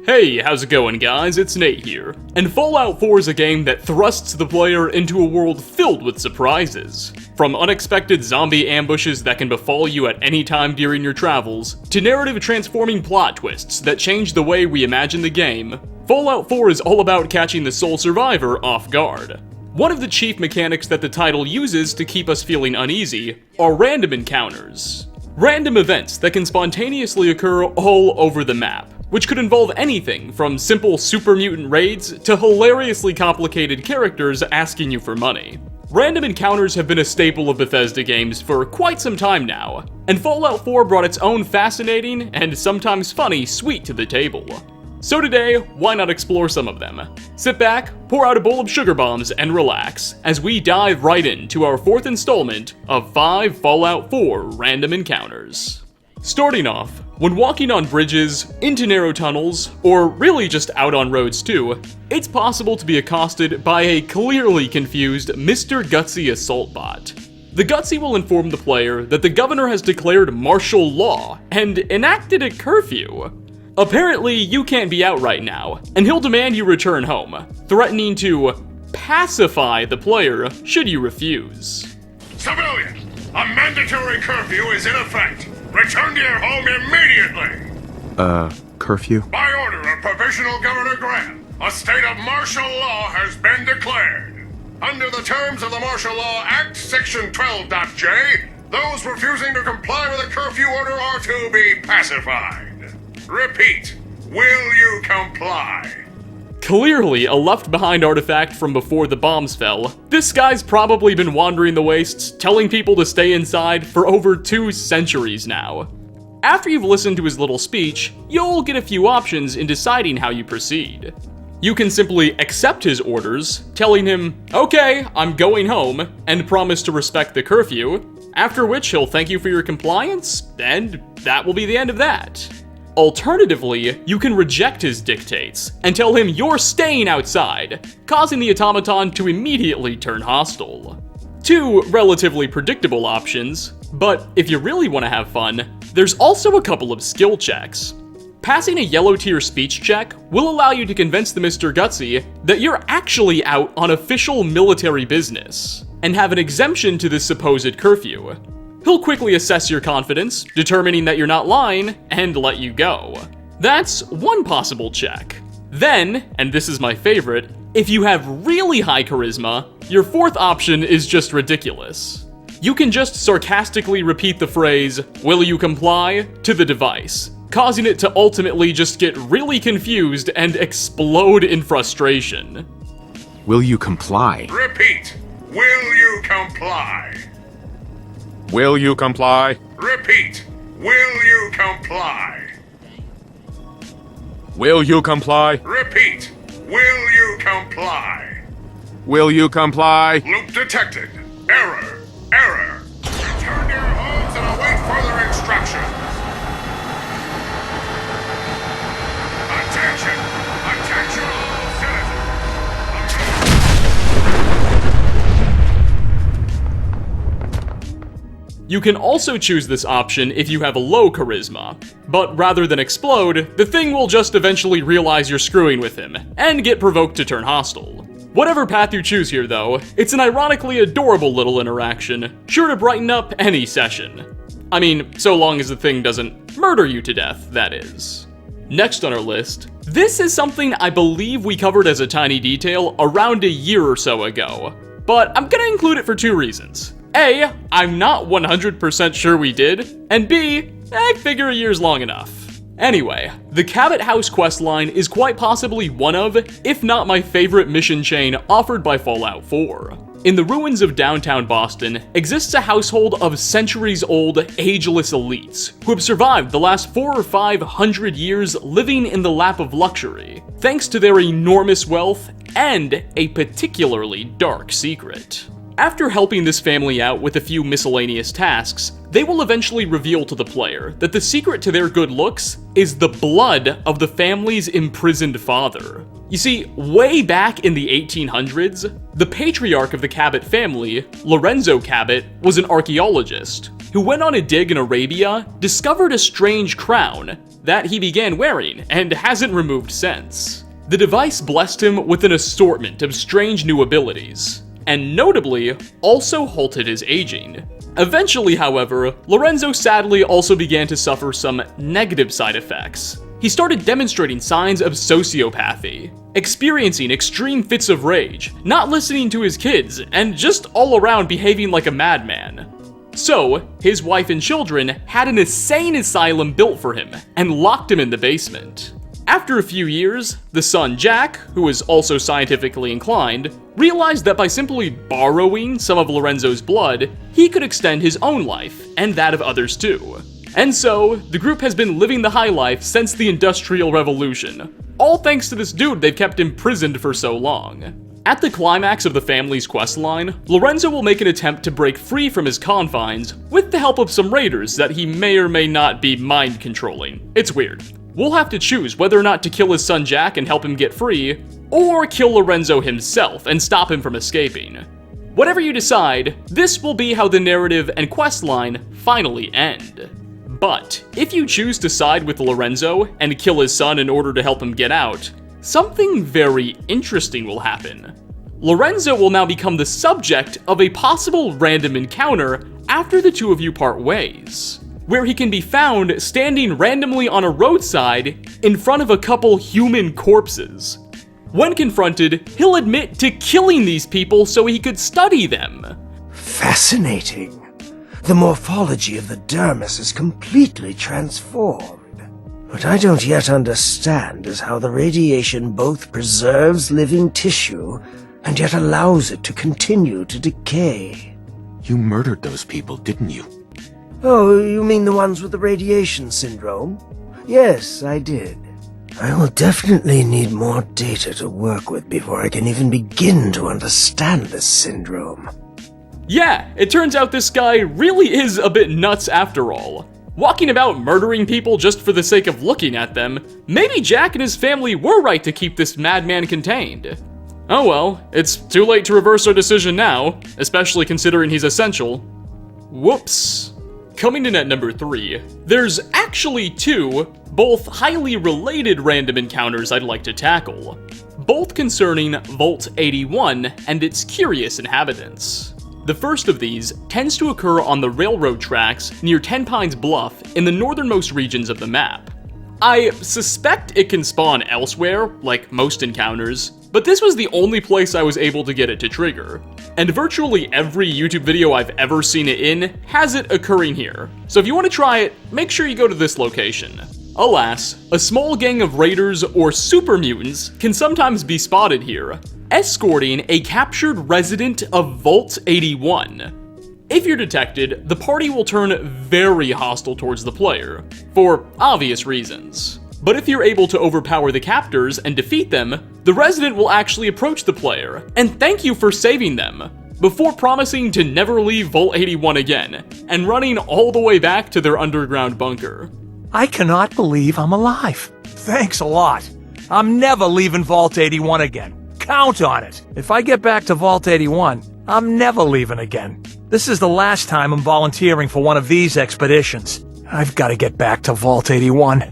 Hey, how's it going guys? It's Nate here. And Fallout 4 is a game that thrusts the player into a world filled with surprises. From unexpected zombie ambushes that can befall you at any time during your travels, to narrative-transforming plot twists that change the way we imagine the game, Fallout 4 is all about catching the sole survivor off guard. One of the chief mechanics that the title uses to keep us feeling uneasy are random encounters. Random events that can spontaneously occur all over the map, which could involve anything from simple super mutant raids to hilariously complicated characters asking you for money. Random encounters have been a staple of Bethesda games for quite some time now, and Fallout 4 brought its own fascinating and sometimes funny suite to the table. So today, why not explore some of them? Sit back, pour out a bowl of sugar bombs, and relax as we dive right into our fourth installment of 5 Fallout 4 random encounters. Starting off, when walking on bridges, into narrow tunnels, or really just out on roads too, it's possible to be accosted by a clearly confused Mr. Gutsy assault bot. The Gutsy will inform the player that the governor has declared martial law and enacted a curfew. Apparently, you can't be out right now, and he'll demand you return home, threatening to pacify the player should you refuse. Civilian, a mandatory curfew is in effect. Return to your home immediately! Curfew? By order of Provisional Governor Grant, a state of martial law has been declared. Under the terms of the Martial Law Act, Section 12.J, those refusing to comply with a curfew order are to be pacified. Repeat, will you comply? Clearly a left-behind artifact from before the bombs fell, this guy's probably been wandering the wastes, telling people to stay inside for over 2 centuries now. After you've listened to his little speech, you'll get a few options in deciding how you proceed. You can simply accept his orders, telling him, okay, I'm going home, and promise to respect the curfew, after which he'll thank you for your compliance, and that will be the end of that. Alternatively, you can reject his dictates and tell him you're staying outside, causing the automaton to immediately turn hostile. 2 relatively predictable options, but if you really want to have fun, there's also a couple of skill checks. Passing a yellow tier speech check will allow you to convince the Mr. Gutsy that you're actually out on official military business, and have an exemption to this supposed curfew. He'll quickly assess your confidence, determining that you're not lying, and let you go. That's one possible check. Then, and this is my favorite, if you have really high charisma, your 4th option is just ridiculous. You can just sarcastically repeat the phrase, "Will you comply?" to the device, causing it to ultimately just get really confused and explode in frustration. Will you comply? Repeat, will you comply? Will you comply? Repeat, will you comply? Will you comply? Repeat, will you comply? Will you comply? Loop detected. Error. Error. Return to your homes and await further instructions. Attention! Attention all citizens! You can also choose this option if you have a low charisma, but rather than explode, the thing will just eventually realize you're screwing with him, and get provoked to turn hostile. Whatever path you choose here though, it's an ironically adorable little interaction, sure to brighten up any session. I mean, so long as the thing doesn't murder you to death, that is. Next on our list, this is something I believe we covered as a tiny detail around a year or so ago, but I'm gonna include it for 2 reasons. A, I'm not 100% sure we did, and B, I figure a year's long enough. Anyway, the Cabot House questline is quite possibly one of, if not my favorite mission chain offered by Fallout 4. In the ruins of downtown Boston exists a household of centuries-old, ageless elites who have survived the last 400 or 500 years living in the lap of luxury, thanks to their enormous wealth and a particularly dark secret. After helping this family out with a few miscellaneous tasks, they will eventually reveal to the player that the secret to their good looks is the blood of the family's imprisoned father. You see, way back in the 1800s, the patriarch of the Cabot family, Lorenzo Cabot, was an archaeologist who went on a dig in Arabia, discovered a strange crown, that he began wearing and hasn't removed since. The device blessed him with an assortment of strange new abilities, and notably, also halted his aging. Eventually, however, Lorenzo sadly also began to suffer some negative side effects. He started demonstrating signs of sociopathy, experiencing extreme fits of rage, not listening to his kids, and just all around behaving like a madman. So, his wife and children had an insane asylum built for him and locked him in the basement. After a few years, the son Jack, who was also scientifically inclined, realized that by simply borrowing some of Lorenzo's blood, he could extend his own life, and that of others too. And so, the group has been living the high life since the Industrial Revolution, all thanks to this dude they've kept imprisoned for so long. At the climax of the family's questline, Lorenzo will make an attempt to break free from his confines with the help of some raiders that he may or may not be mind controlling. It's weird. We'll have to choose whether or not to kill his son Jack and help him get free, or kill Lorenzo himself and stop him from escaping. Whatever you decide, this will be how the narrative and questline finally end. But if you choose to side with Lorenzo and kill his son in order to help him get out, something very interesting will happen. Lorenzo will now become the subject of a possible random encounter after the two of you part ways, where he can be found standing randomly on a roadside in front of a couple human corpses. When confronted, he'll admit to killing these people so he could study them. Fascinating. The morphology of the dermis is completely transformed. What I don't yet understand is how the radiation both preserves living tissue and yet allows it to continue to decay. You murdered those people, didn't you? Oh, you mean the ones with the radiation syndrome? Yes, I did. I will definitely need more data to work with before I can even begin to understand this syndrome. Yeah, it turns out this guy really is a bit nuts after all. Walking about murdering people just for the sake of looking at them, maybe Jack and his family were right to keep this madman contained. Oh well, it's too late to reverse our decision now, especially considering he's essential. Whoops. Coming in at number 3, there's actually 2, both highly related random encounters I'd like to tackle, both concerning Vault 81 and its curious inhabitants. The first of these tends to occur on the railroad tracks near Ten Pines Bluff in the northernmost regions of the map. I suspect it can spawn elsewhere, like most encounters, but this was the only place I was able to get it to trigger. And virtually every YouTube video I've ever seen it in has it occurring here, so if you want to try it, make sure you go to this location. Alas, a small gang of raiders or super mutants can sometimes be spotted here, escorting a captured resident of Vault 81. If you're detected, the party will turn very hostile towards the player, for obvious reasons. But if you're able to overpower the captors and defeat them, the resident will actually approach the player and thank you for saving them, before promising to never leave Vault 81 again, and running all the way back to their underground bunker. I cannot believe I'm alive. Thanks a lot. I'm never leaving Vault 81 again. Count on it. If I get back to Vault 81, I'm never leaving again. This is the last time I'm volunteering for one of these expeditions. I've got to get back to Vault 81.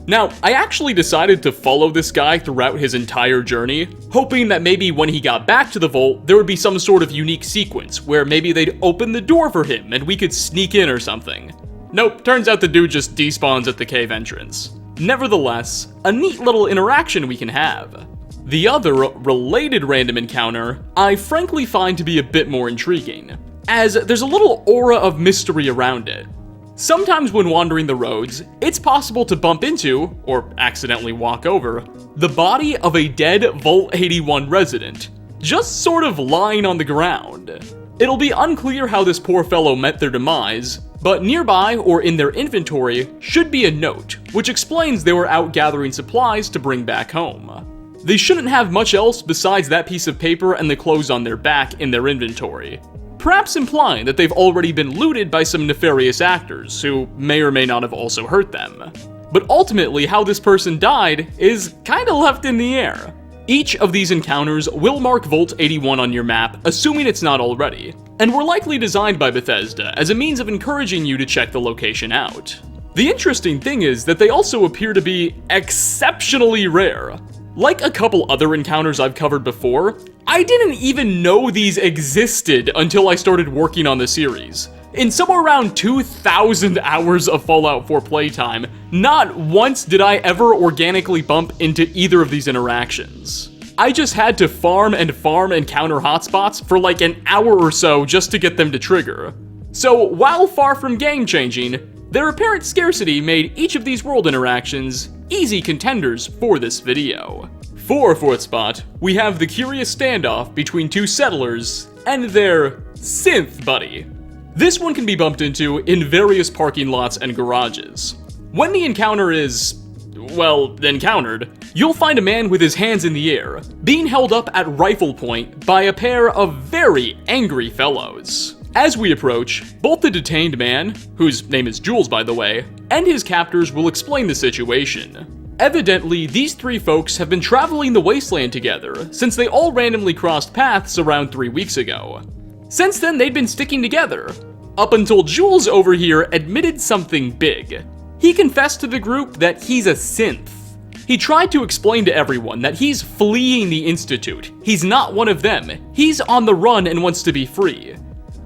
Now, I actually decided to follow this guy throughout his entire journey, hoping that maybe when he got back to the vault, there would be some sort of unique sequence where maybe they'd open the door for him and we could sneak in or something. Nope, turns out the dude just despawns at the cave entrance. Nevertheless, a neat little interaction we can have. The other, related random encounter, I frankly find to be a bit more intriguing, as there's a little aura of mystery around it. Sometimes when wandering the roads, it's possible to bump into, or accidentally walk over, the body of a dead Vault 81 resident, just sort of lying on the ground. It'll be unclear how this poor fellow met their demise, but nearby or in their inventory should be a note, which explains they were out gathering supplies to bring back home. They shouldn't have much else besides that piece of paper and the clothes on their back in their inventory, perhaps implying that they've already been looted by some nefarious actors who may or may not have also hurt them. But ultimately, how this person died is kinda left in the air. Each of these encounters will mark Vault 81 on your map, assuming it's not already, and were likely designed by Bethesda as a means of encouraging you to check the location out. The interesting thing is that they also appear to be exceptionally rare. Like a couple other encounters I've covered before, I didn't even know these existed until I started working on the series. In somewhere around 2,000 hours of Fallout 4 playtime, not once did I ever organically bump into either of these interactions. I just had to farm encounter hotspots for like an hour or so just to get them to trigger. So while far from game-changing, their apparent scarcity made each of these world interactions easy contenders for this video. For our fourth spot, we have the curious standoff between two settlers and their synth buddy. This one can be bumped into in various parking lots and garages. When the encounter is, well, encountered, you'll find a man with his hands in the air, being held up at rifle point by a pair of very angry fellows. As we approach, both the detained man, whose name is Jules by the way, and his captors will explain the situation. Evidently, these three folks have been traveling the Wasteland together since they all randomly crossed paths around 3 weeks ago. Since then, they'd been sticking together, up until Jules over here admitted something big. He confessed to the group that he's a synth. He tried to explain to everyone that he's fleeing the Institute. He's not one of them. He's on the run and wants to be free.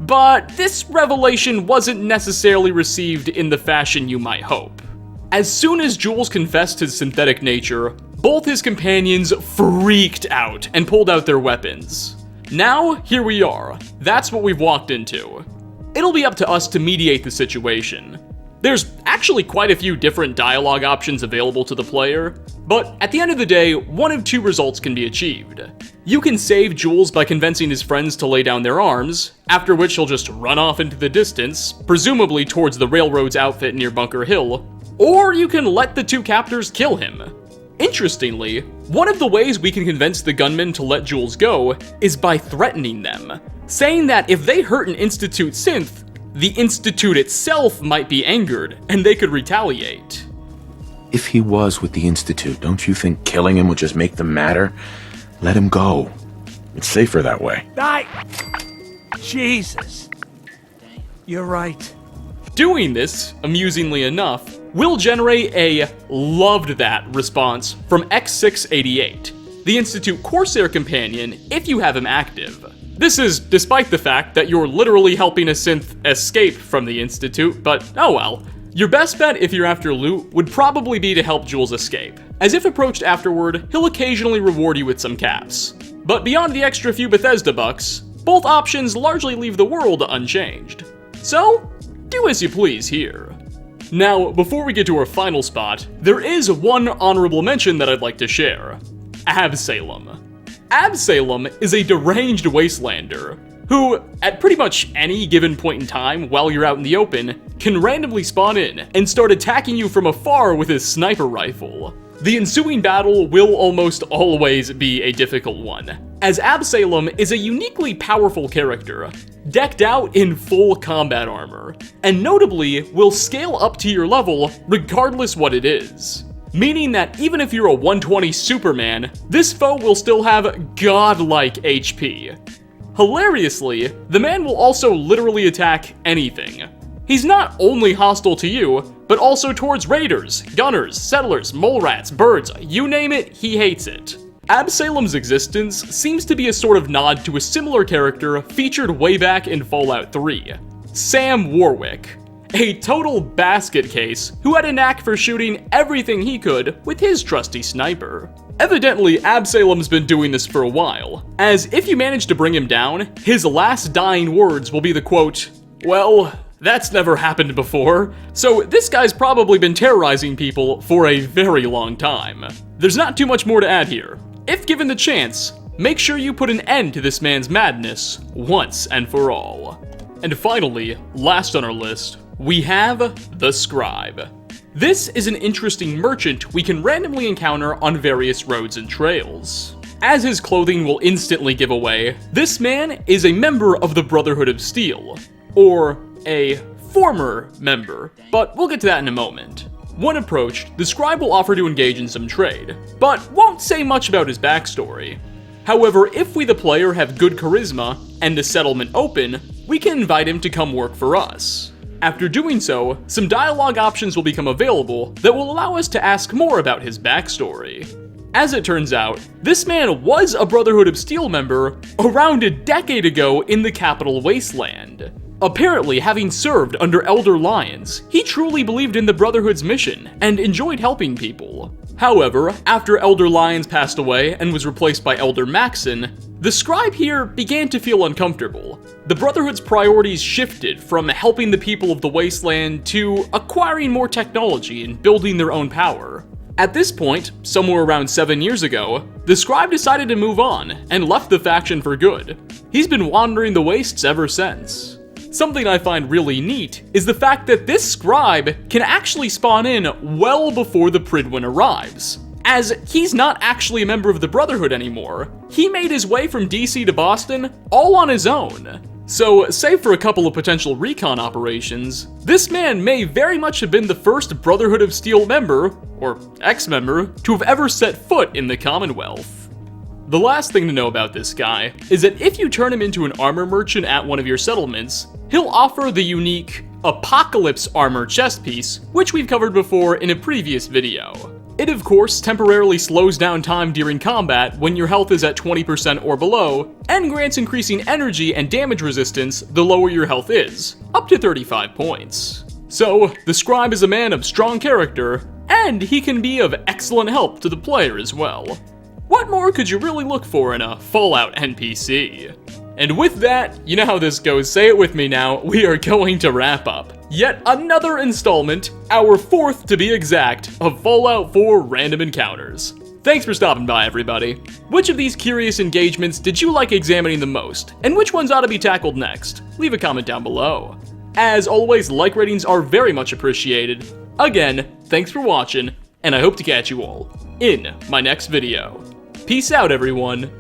But this revelation wasn't necessarily received in the fashion you might hope. As soon as Jules confessed his synthetic nature, both his companions freaked out and pulled out their weapons. Now, here we are. That's what we've walked into. It'll be up to us to mediate the situation. There's actually quite a few different dialogue options available to the player, but at the end of the day, one of two results can be achieved. You can save Jules by convincing his friends to lay down their arms, after which he'll just run off into the distance, presumably towards the railroad's outfit near Bunker Hill, or you can let the two captors kill him. Interestingly, one of the ways we can convince the gunmen to let Jules go is by threatening them, saying that if they hurt an Institute synth, the Institute itself might be angered, and they could retaliate. If he was with the Institute, don't you think killing him would just make them madder? Let him go. It's safer that way. Jesus. You're right. Doing this, amusingly enough, will generate a "loved that" response from X688, the Institute Corsair companion, if you have him active. This is despite the fact that you're literally helping a synth escape from the Institute, but oh well. Your best bet if you're after loot would probably be to help Jules escape, as if approached afterward, he'll occasionally reward you with some caps. But beyond the extra few Bethesda bucks, both options largely leave the world unchanged. So, do as you please here. Now, before we get to our final spot, there is one honorable mention that I'd like to share. Salem. Salem is a deranged Wastelander who, at pretty much any given point in time while you're out in the open, can randomly spawn in and start attacking you from afar with his sniper rifle. The ensuing battle will almost always be a difficult one, as Salem is a uniquely powerful character, decked out in full combat armor, and notably will scale up to your level regardless what it is. Meaning that even if you're a 120 Superman, this foe will still have godlike HP. Hilariously, the man will also literally attack anything. He's not only hostile to you, but also towards raiders, gunners, settlers, mole rats, birds, you name it, he hates it. Salem's existence seems to be a sort of nod to a similar character featured way back in Fallout 3, Sam Warwick, a total basket case who had a knack for shooting everything he could with his trusty sniper. Evidently, Salem's been doing this for a while, as if you manage to bring him down, his last dying words will be the quote, "Well, that's never happened before, so this guy's probably been terrorizing people for a very long time." There's not too much more to add here. If given the chance, make sure you put an end to this man's madness once and for all. And finally, last on our list, we have the Scribe. This is an interesting merchant we can randomly encounter on various roads and trails. As his clothing will instantly give away, this man is a member of the Brotherhood of Steel, or a former member, but we'll get to that in a moment. When approached, the Scribe will offer to engage in some trade, but won't say much about his backstory. However, if we the player have good charisma and the settlement open, we can invite him to come work for us. After doing so, some dialogue options will become available that will allow us to ask more about his backstory. As it turns out, this man was a Brotherhood of Steel member around a decade ago in the capital Wasteland. Apparently, having served under Elder Lyons, he truly believed in the Brotherhood's mission and enjoyed helping people. However, after Elder Lyons passed away and was replaced by Elder Maxon, the Scribe here began to feel uncomfortable. The Brotherhood's priorities shifted from helping the people of the Wasteland to acquiring more technology and building their own power. At this point, somewhere around 7 years ago, the Scribe decided to move on and left the faction for good. He's been wandering the wastes ever since. Something I find really neat is the fact that this Scribe can actually spawn in well before the Pridwin arrives, as he's not actually a member of the Brotherhood anymore. He made his way from DC to Boston all on his own. So, save for a couple of potential recon operations, this man may very much have been the first Brotherhood of Steel member, or ex-member, to have ever set foot in the Commonwealth. The last thing to know about this guy is that if you turn him into an armor merchant at one of your settlements, he'll offer the unique Apocalypse armor chest piece, which we've covered before in a previous video. It of course temporarily slows down time during combat when your health is at 20% or below, and grants increasing energy and damage resistance the lower your health is, up to 35 points. So, the Scribe is a man of strong character, and he can be of excellent help to the player as well. What more could you really look for in a Fallout NPC? And with that, you know how this goes, say it with me now, we are going to wrap up yet another installment, our 4th to be exact, of Fallout 4 Random Encounters. Thanks for stopping by, everybody. Which of these curious engagements did you like examining the most, and which ones ought to be tackled next? Leave a comment down below. As always, like ratings are very much appreciated. Again, thanks for watching, and I hope to catch you all in my next video. Peace out, everyone.